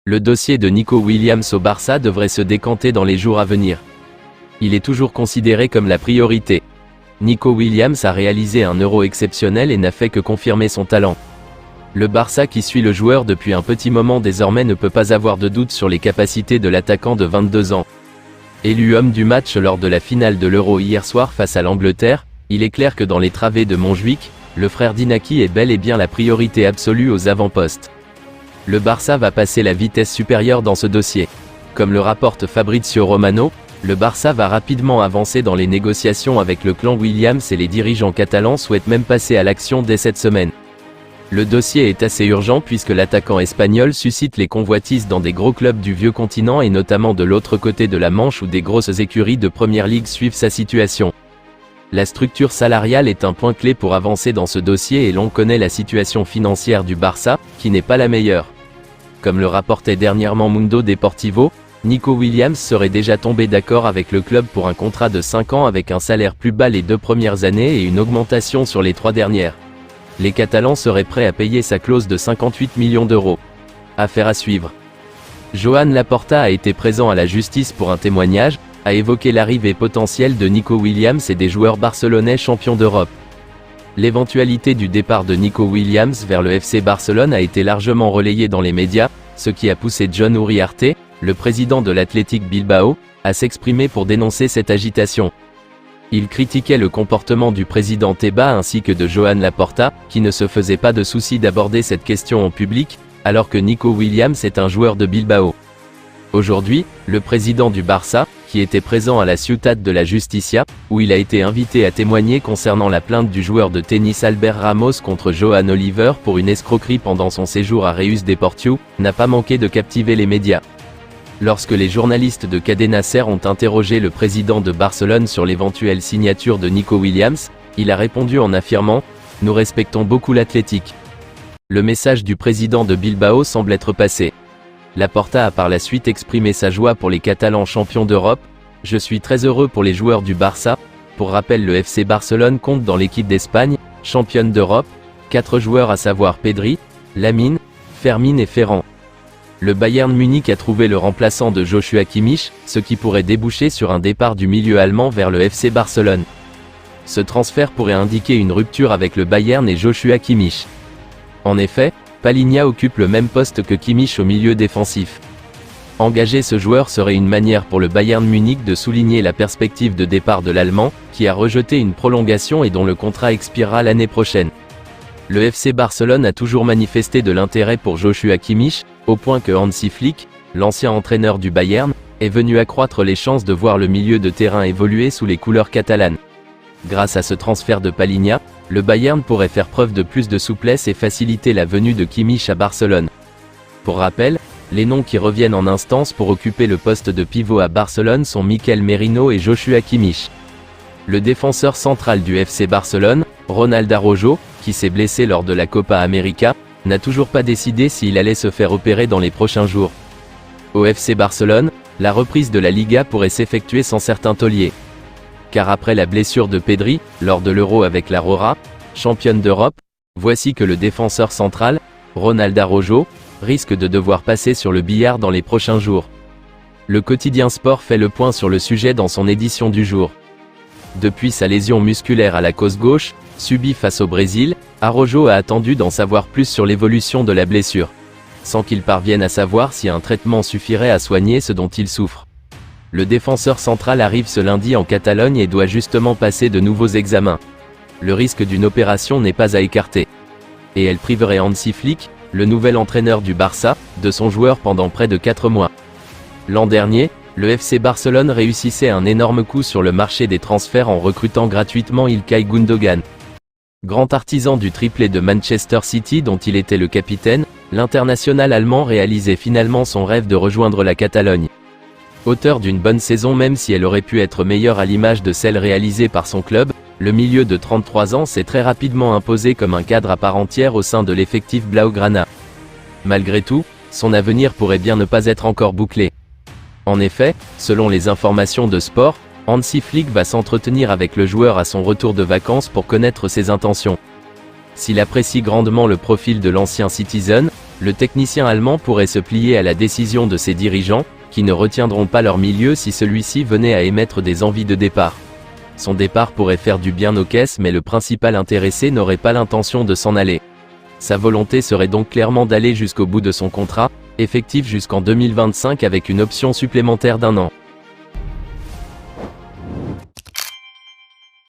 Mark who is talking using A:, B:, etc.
A: Le dossier de Nico Williams au Barça devrait se décanter dans les jours à venir. Il est toujours considéré comme la priorité. Nico Williams a réalisé un Euro exceptionnel et n'a fait que confirmer son talent. Le Barça qui suit le joueur depuis un petit moment désormais ne peut pas avoir de doute sur les capacités de l'attaquant de 22 ans. Élu homme du match lors de la finale de l'Euro hier soir face à l'Angleterre, il est clair que dans les travées de Montjuïc, le frère d'Inaki est bel et bien la priorité absolue aux avant-postes. Le Barça va passer la vitesse supérieure dans ce dossier. Comme le rapporte Fabrizio Romano, le Barça va rapidement avancer dans les négociations avec le clan Williams et les dirigeants catalans souhaitent même passer à l'action dès cette semaine. Le dossier est assez urgent puisque l'attaquant espagnol suscite les convoitises dans des gros clubs du vieux continent et notamment de l'autre côté de la Manche où des grosses écuries de Première Ligue suivent sa situation. La structure salariale est un point clé pour avancer dans ce dossier et l'on connaît la situation financière du Barça, qui n'est pas la meilleure. Comme le rapportait dernièrement Mundo Deportivo, Nico Williams serait déjà tombé d'accord avec le club pour un contrat de 5 ans avec un salaire plus bas les 2 premières années et une augmentation sur les 3 dernières. Les Catalans seraient prêts à payer sa clause de 58 millions d'euros. Affaire à suivre. Joan Laporta a été présent à la justice pour un témoignage, a évoqué l'arrivée potentielle de Nico Williams et des joueurs barcelonais champions d'Europe. L'éventualité du départ de Nico Williams vers le FC Barcelone a été largement relayée dans les médias, ce qui a poussé Jon Uriarte, le président de l'Athletic Bilbao, à s'exprimer pour dénoncer cette agitation. Il critiquait le comportement du président Tebas ainsi que de Joan Laporta, qui ne se faisait pas de souci d'aborder cette question en public, alors que Nico Williams est un joueur de Bilbao. Aujourd'hui, le président du Barça, qui était présent à la Ciutat de la Justicia, où il a été invité à témoigner concernant la plainte du joueur de tennis Albert Ramos contre Joan Oliver pour une escroquerie pendant son séjour à Reus Deportiu, n'a pas manqué de captiver les médias. Lorsque les journalistes de Cadena Ser ont interrogé le président de Barcelone sur l'éventuelle signature de Nico Williams, il a répondu en affirmant « Nous respectons beaucoup l'Athletic ». Le message du président de Bilbao semble être passé. Laporta a par la suite exprimé sa joie pour les Catalans champions d'Europe. « Je suis très heureux pour les joueurs du Barça. Pour rappel, le FC Barcelone compte dans l'équipe d'Espagne, championne d'Europe, 4 joueurs à savoir Pedri, Lamine, Fermin et Ferran. Le Bayern Munich a trouvé le remplaçant de Joshua Kimmich, ce qui pourrait déboucher sur un départ du milieu allemand vers le FC Barcelone. Ce transfert pourrait indiquer une rupture avec le Bayern et Joshua Kimmich. En effet, Palhinha occupe le même poste que Kimmich au milieu défensif. Engager ce joueur serait une manière pour le Bayern Munich de souligner la perspective de départ de l'Allemand, qui a rejeté une prolongation et dont le contrat expirera l'année prochaine. Le FC Barcelone a toujours manifesté de l'intérêt pour Joshua Kimmich, au point que Hansi Flick, l'ancien entraîneur du Bayern, est venu accroître les chances de voir le milieu de terrain évoluer sous les couleurs catalanes. Grâce à ce transfert de Palhinha, le Bayern pourrait faire preuve de plus de souplesse et faciliter la venue de Kimmich à Barcelone. Pour rappel, les noms qui reviennent en instance pour occuper le poste de pivot à Barcelone sont Mikel Merino et Joshua Kimmich. Le défenseur central du FC Barcelone, Ronald Araujo, qui s'est blessé lors de la Copa América, n'a toujours pas décidé s'il allait se faire opérer dans les prochains jours. Au FC Barcelone, la reprise de la Liga pourrait s'effectuer sans certains tauliers. Car après la blessure de Pedri, lors de l'Euro avec la Rora, championne d'Europe, voici que le défenseur central, Ronald Araujo, risque de devoir passer sur le billard dans les prochains jours. Le quotidien Sport fait le point sur le sujet dans son édition du jour. Depuis sa lésion musculaire à la côte gauche, subie face au Brésil, Araujo a attendu d'en savoir plus sur l'évolution de la blessure, sans qu'il parvienne à savoir si un traitement suffirait à soigner ce dont il souffre. Le défenseur central arrive ce lundi en Catalogne et doit justement passer de nouveaux examens. Le risque d'une opération n'est pas à écarter. Et elle priverait Hansi Flick, le nouvel entraîneur du Barça, de son joueur pendant près de 4 mois. L'an dernier, le FC Barcelone réussissait un énorme coup sur le marché des transferts en recrutant gratuitement Ilkay Gundogan. Grand artisan du triplé de Manchester City dont il était le capitaine, l'international allemand réalisait finalement son rêve de rejoindre la Catalogne. Auteur d'une bonne saison même si elle aurait pu être meilleure à l'image de celle réalisée par son club, le milieu de 33 ans s'est très rapidement imposé comme un cadre à part entière au sein de l'effectif Blaugrana. Malgré tout, son avenir pourrait bien ne pas être encore bouclé. En effet, selon les informations de Sport, Hansi Flick va s'entretenir avec le joueur à son retour de vacances pour connaître ses intentions. S'il apprécie grandement le profil de l'ancien Citizen, Le technicien allemand pourrait se plier à la décision de ses dirigeants, qui ne retiendront pas leur milieu si celui-ci venait à émettre des envies de départ. Son départ pourrait faire du bien aux caisses, mais le principal intéressé n'aurait pas l'intention de s'en aller. Sa volonté serait donc clairement d'aller jusqu'au bout de son contrat, effectif jusqu'en 2025 avec une option supplémentaire d'1 an.